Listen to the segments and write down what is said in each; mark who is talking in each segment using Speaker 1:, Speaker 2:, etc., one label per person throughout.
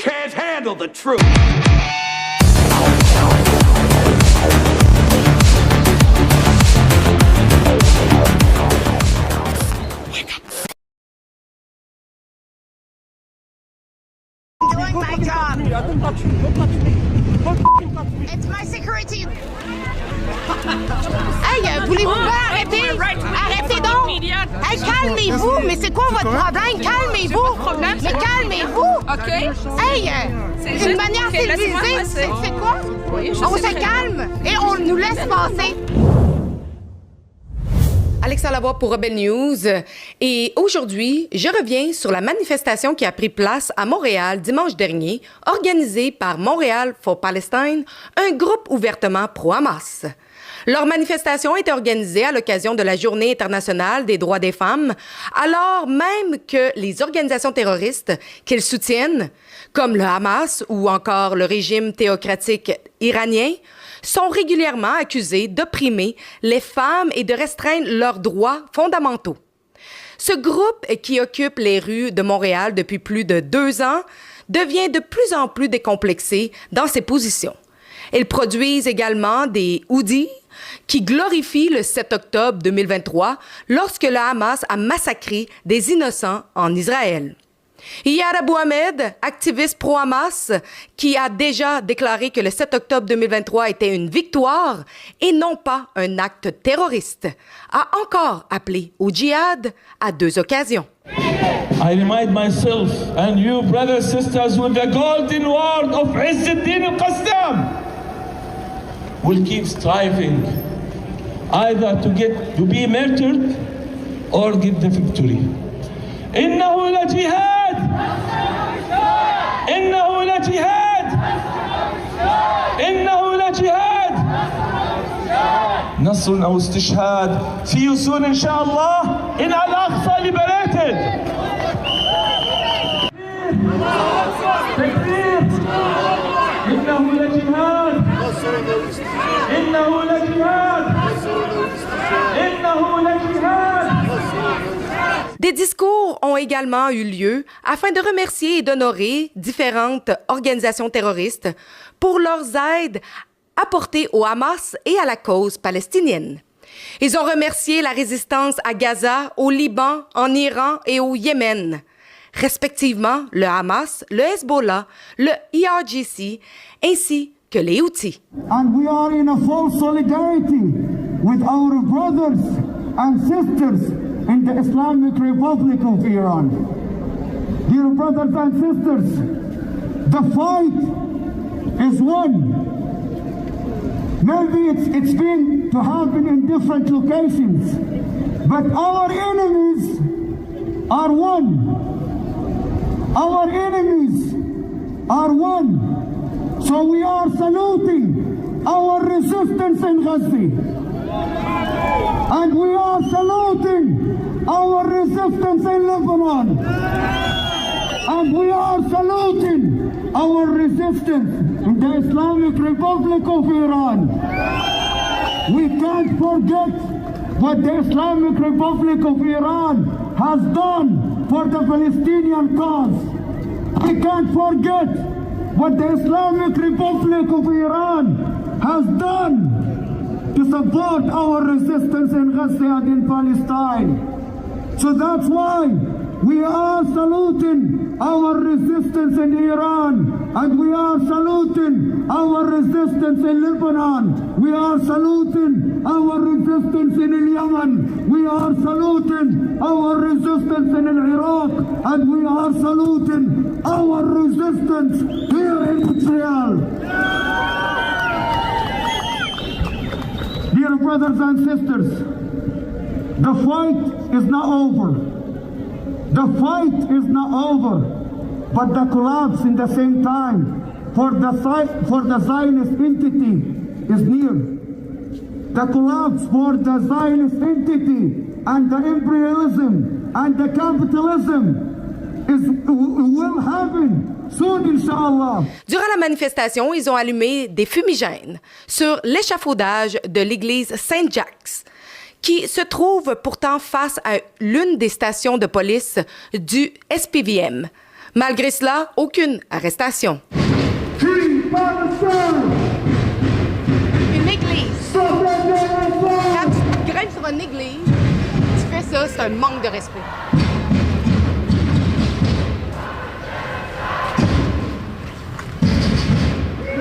Speaker 1: can't handle the truth.
Speaker 2: Doing my job. It's my security. Hey, voulez-vous pas arrêter? Arrêtez donc! Hey, calmez-vous! Mais c'est quoi votre problème? Calmez-vous! Mais calmez-vous!
Speaker 3: OK.
Speaker 2: Hey, une manière civilisée, c'est quoi?
Speaker 3: Oui,
Speaker 2: on se calme et on nous laisse passer.
Speaker 4: Alexa Lavoie pour Rebelle News. Et aujourd'hui, je reviens sur la manifestation qui a pris place à Montréal dimanche dernier, organisée par Montréal for Palestine, un groupe ouvertement pro-Hamas. Leur manifestation était organisée à l'occasion de la Journée internationale des droits des femmes, alors même que les organisations terroristes qu'ils soutiennent, comme le Hamas ou encore le régime théocratique iranien, sont régulièrement accusés d'opprimer les femmes et de restreindre leurs droits fondamentaux. Ce groupe, qui occupe les rues de Montréal depuis plus de 2 ans, devient de plus en plus décomplexé dans ses positions. Ils produisent également des hoodies qui glorifient le 7 octobre 2023 lorsque le Hamas a massacré des innocents en Israël. Iyad Abou Ahmed, activiste pro-Hamas, qui a déjà déclaré que le 7 octobre 2023 était une victoire et non pas un acte terroriste, a encore appelé au djihad à 2 occasions.
Speaker 5: I remind myself and you, brothers and sisters, with the golden word of Izz al-Din al-Qassam, will keep striving either to be martyred or get the victory. إنه لجهاد إنه لجهاد إنه لجهاد نصر أو استشهاد في يسون إن شاء الله إن الأقصى liberated. تكبير إنه لجهاد إنه لجهاد إنه لجهاد.
Speaker 4: Des discours ont également eu lieu afin de remercier et d'honorer différentes organisations terroristes pour leurs aides apportées au Hamas et à la cause palestinienne. Ils ont remercié la résistance à Gaza, au Liban, en Iran et au Yémen, respectivement le Hamas, le Hezbollah, le IRGC ainsi que les Houthis.
Speaker 6: And we are in a full solidarity with our brothers and sisters in the Islamic Republic of Iran. Dear brothers and sisters, the fight is won. Maybe it's been to happen in different locations, but our enemies are one. Our enemies are one. So we are saluting our resistance in Gaza. And we are saluting our resistance in Lebanon. And we are saluting our resistance in the Islamic Republic of Iran. We can't forget what the Islamic Republic of Iran has done for the Palestinian cause. We can't forget what the Islamic Republic of Iran has done to support our resistance in Gaza and in Palestine. So that's why we are saluting our resistance in Iran, and we are saluting our resistance in Lebanon. We are saluting our resistance in Yemen. We are saluting our resistance in Iraq, and we are saluting our resistance here in Israel. Dear brothers and sisters, the fight is not over. The fight is not over, but the collapse in the same time for the Zionist entity is near. The collapse for the Zionist entity and the imperialism and the capitalism will happen.
Speaker 4: Durant la manifestation, ils ont allumé des fumigènes sur l'échafaudage de l'église Saint-Jacques, qui se trouve pourtant face à l'une des stations de police du SPVM. Malgré cela, aucune arrestation.
Speaker 6: Free Palestine!
Speaker 2: Une église. Quand tu grimpes sur une église, tu fais ça, c'est un manque de respect.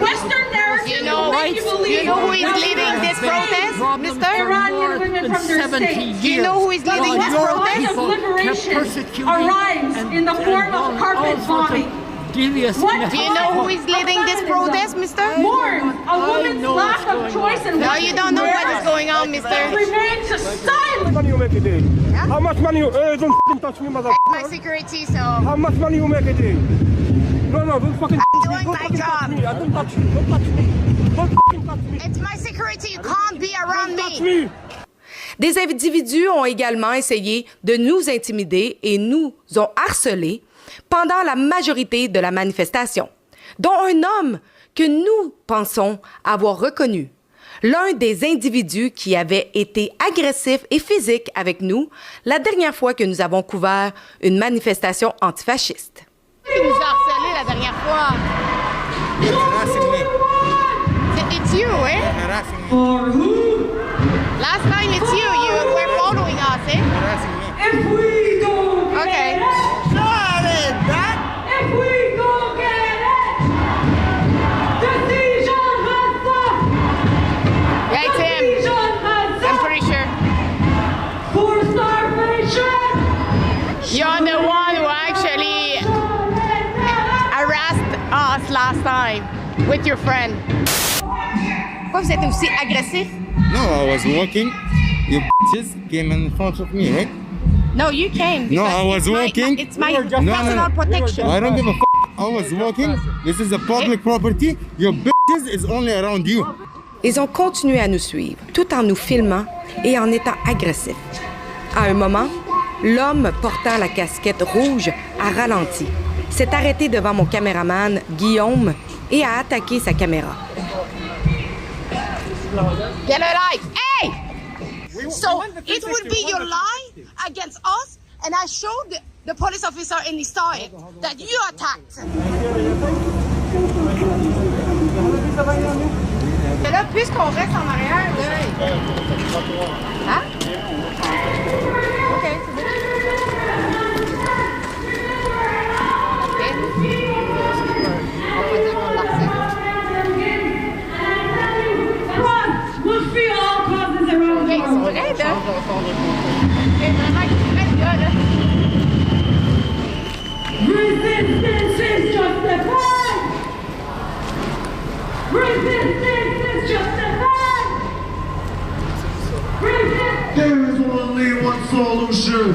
Speaker 1: Western narrative
Speaker 2: You know,
Speaker 1: will make you believe
Speaker 2: who is leading this protest, mister?
Speaker 1: Iranian women from their state.
Speaker 2: Do you know who is leading this
Speaker 1: This
Speaker 2: protest?
Speaker 1: of liberation arrives in the form of carpet bombing. What
Speaker 2: Do you know who is leading this protest, mister?
Speaker 1: mourns a woman's lack of choice in
Speaker 2: No,
Speaker 1: what
Speaker 2: you
Speaker 1: she
Speaker 2: don't know what
Speaker 1: wears
Speaker 2: is going on, mister.
Speaker 1: remains silent.
Speaker 3: money you make a day? How much money you don't fucking touch me, mother.
Speaker 2: My security, so
Speaker 3: How much money you make a day? No, don't fucking
Speaker 2: I'm
Speaker 3: touch me.
Speaker 2: doing
Speaker 3: Don't
Speaker 2: my
Speaker 3: fucking touch
Speaker 2: job.
Speaker 3: me. I don't touch you. Don't touch me. Don't fucking touch me.
Speaker 2: it's my security. You can't be around
Speaker 3: Touch
Speaker 2: me.
Speaker 3: me.
Speaker 4: Des individus ont également essayé de nous intimider et nous ont harcelés pendant la majorité de la manifestation, dont un homme que nous pensons avoir reconnu. L'un des individus qui avait été agressif et physique avec nous la dernière fois que nous avons couvert une manifestation antifasciste.
Speaker 2: Qui nous a harcelés la dernière fois? It's you, eh? Last time it's you. You were following us, eh?
Speaker 1: If we go get
Speaker 2: Okay.
Speaker 1: it, if we go get it, decision has
Speaker 2: Yeah, it's him.
Speaker 1: decision
Speaker 2: I'm
Speaker 1: has
Speaker 2: pretty sure.
Speaker 1: for starvation.
Speaker 2: You're the one who actually harassed us last time with your friend. Pourquoi vous êtes aussi agressif?
Speaker 7: No, I was walking. You bitches came in front of me, right?
Speaker 2: No, you came.
Speaker 7: No,
Speaker 2: because
Speaker 7: I was
Speaker 2: it's my-
Speaker 7: walking.
Speaker 2: It's my
Speaker 7: No,
Speaker 2: personal protection.
Speaker 7: I don't give a f***. I was walking. This is a public property. Your bitches is only around you.
Speaker 4: Ils ont continué à nous suivre, tout en nous filmant et en étant agressifs. À un moment, l'homme portant la casquette rouge a ralenti, s'est arrêté devant mon caméraman, Guillaume, et a attaqué sa caméra.
Speaker 2: Get a life. Hey! So it would be your lie against us, and I showed the police officer and he saw it, that you attacked. Et là, puisqu'on reste en arrière, là... Hein? OK, c'est bon. On va dire qu'on l'accepte.
Speaker 1: Must be all causes around
Speaker 2: OK,
Speaker 1: the
Speaker 2: ils sont
Speaker 1: world.
Speaker 2: raides, hein? OK, vraiment, ils se mettent là, là.
Speaker 1: Resistance is justified. Resistance is justified. Resistance.
Speaker 6: There is only one solution.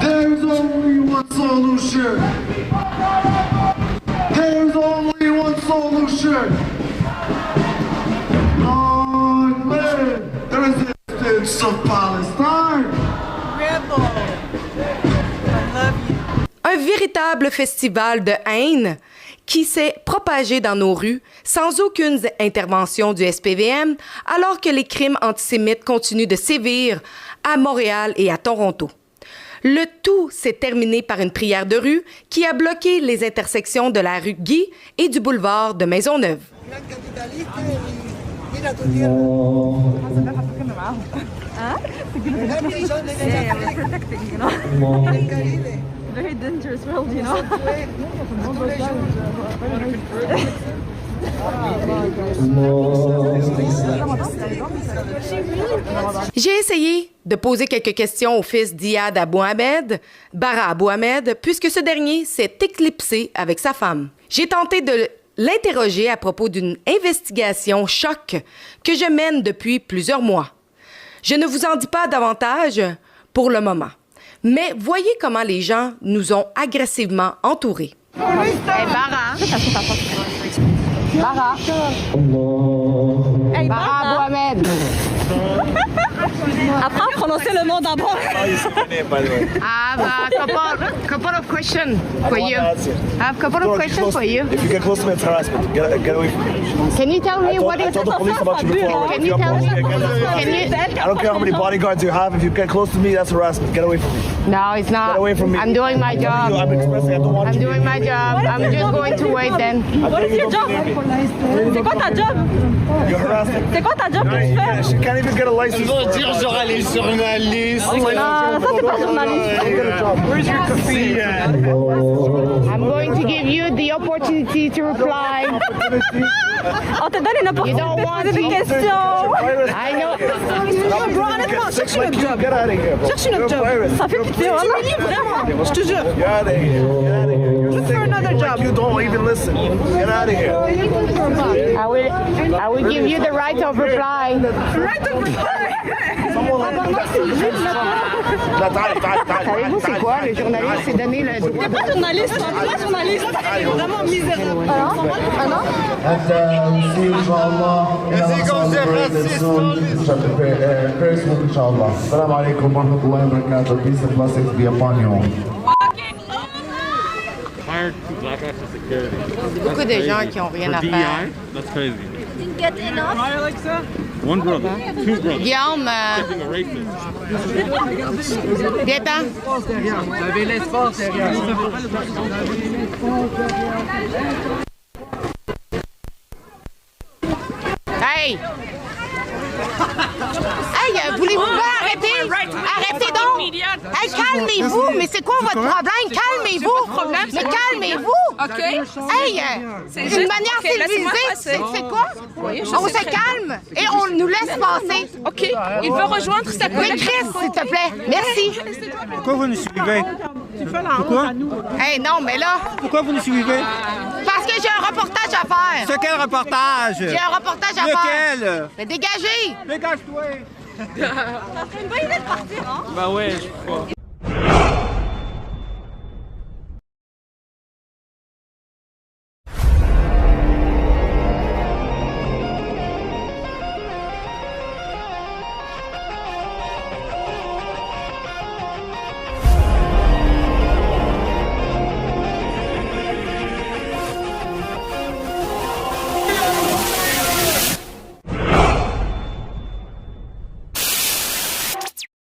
Speaker 6: There is only one solution. There is only one solution. Long live the resistance of Palestine.
Speaker 4: Un véritable festival de haine qui s'est propagé dans nos rues sans aucune intervention du SPVM, alors que les crimes antisémites continuent de sévir à Montréal et à Toronto. Le tout s'est terminé par une prière de rue qui a bloqué les intersections de la rue Guy et du boulevard de Maisonneuve.
Speaker 8: Very dangerous world, you know.
Speaker 4: J'ai essayé de poser quelques questions au fils d'Iyad Abou Ahmed, Bara Abou Ahmed, puisque ce dernier s'est éclipsé avec sa femme. J'ai tenté de l'interroger à propos d'une investigation choc que je mène depuis plusieurs mois. Je ne vous en dis pas davantage pour le moment, mais voyez comment les gens nous ont agressivement entourés.
Speaker 2: Hey, Bara. Bara. Hey, Bara Abou Ahmed.
Speaker 8: Apprends à prononcer le nom d'abord.
Speaker 2: I have a couple of questions for you. I have a couple of questions for you.
Speaker 9: If you get close to me, it's harassment. Get away from me.
Speaker 2: Can you tell me what
Speaker 9: I
Speaker 2: is
Speaker 9: told the police about you before already.
Speaker 2: Can you tell me?
Speaker 9: I don't care how many bodyguards you have. If you get close to me, that's harassment. Get away from me.
Speaker 2: No, it's not.
Speaker 9: Get away from me.
Speaker 2: I'm doing my job.
Speaker 9: I'm expressing. I don't want
Speaker 2: I'm
Speaker 9: you.
Speaker 2: doing my job. I'm just going to wait then.
Speaker 8: What is your job? C'est quoi ta job?
Speaker 9: You're harassing.
Speaker 8: C'est quoi ta job que tu fais?
Speaker 9: She can't even get a license.
Speaker 7: journaliste.
Speaker 8: Ah, ça c'est pas journaliste.
Speaker 9: Where's your kafir?
Speaker 2: I'm going to give you the opportunity to reply.
Speaker 8: On te donne une opportunité de poser des questions.
Speaker 2: I know.
Speaker 8: Honnêtement, cherche une autre job.
Speaker 9: Get out of here.
Speaker 8: Cherche une autre job. Ça fait pitié, vraiment. Je te jure.
Speaker 9: Get out of here. Get out of here. You're
Speaker 8: Look for another job.
Speaker 9: You don't even listen. Get out of here.
Speaker 2: I will give you the right of reply.
Speaker 8: Right of reply.
Speaker 2: Savez-vous c'est quoi? Le journaliste s'est donné le droit.
Speaker 8: T'es pas journaliste, t'es pas journaliste. C'est vraiment misérable. Ah non?
Speaker 6: فيسبوك ان شاء الله. السلام عليكم ورحمه الله وبركاته. Peace and blessings be upon you all.
Speaker 10: Hired 2 black active security.
Speaker 4: Beaucoup de gens qui ont rien à faire.
Speaker 10: That's crazy.
Speaker 8: Didn't get enough.
Speaker 10: One brother, 2 brothers.
Speaker 4: Guillaume,
Speaker 10: Being a racist.
Speaker 4: viens-t'en.
Speaker 3: Vous avez l'espace derrière.
Speaker 2: Hey! Hey, voulez-vous pas arrêter? Arrêtez donc! Hey, calmez-vous! Mais c'est quoi votre problème? Calmez-vous! Mais calmez-vous!
Speaker 8: OK.
Speaker 2: Hey! D'une manière civilisée, c'est quoi? On se calme et on nous laisse passer.
Speaker 8: OK. Il veut rejoindre sa
Speaker 2: Oui, Chris, s'il te plaît. Merci.
Speaker 3: Pourquoi vous nous suivez? Pourquoi?
Speaker 2: Hey, non, mais là,
Speaker 3: Pourquoi vous nous suivez?
Speaker 2: parce que j'ai un reportage à faire.
Speaker 3: C'est quel reportage?
Speaker 2: J'ai un reportage à faire.
Speaker 3: Lequel?
Speaker 2: Mais dégagez!
Speaker 3: Dégage-toi!
Speaker 8: C'est une bonne idée de partir, hein?
Speaker 10: Bah ouais, je crois.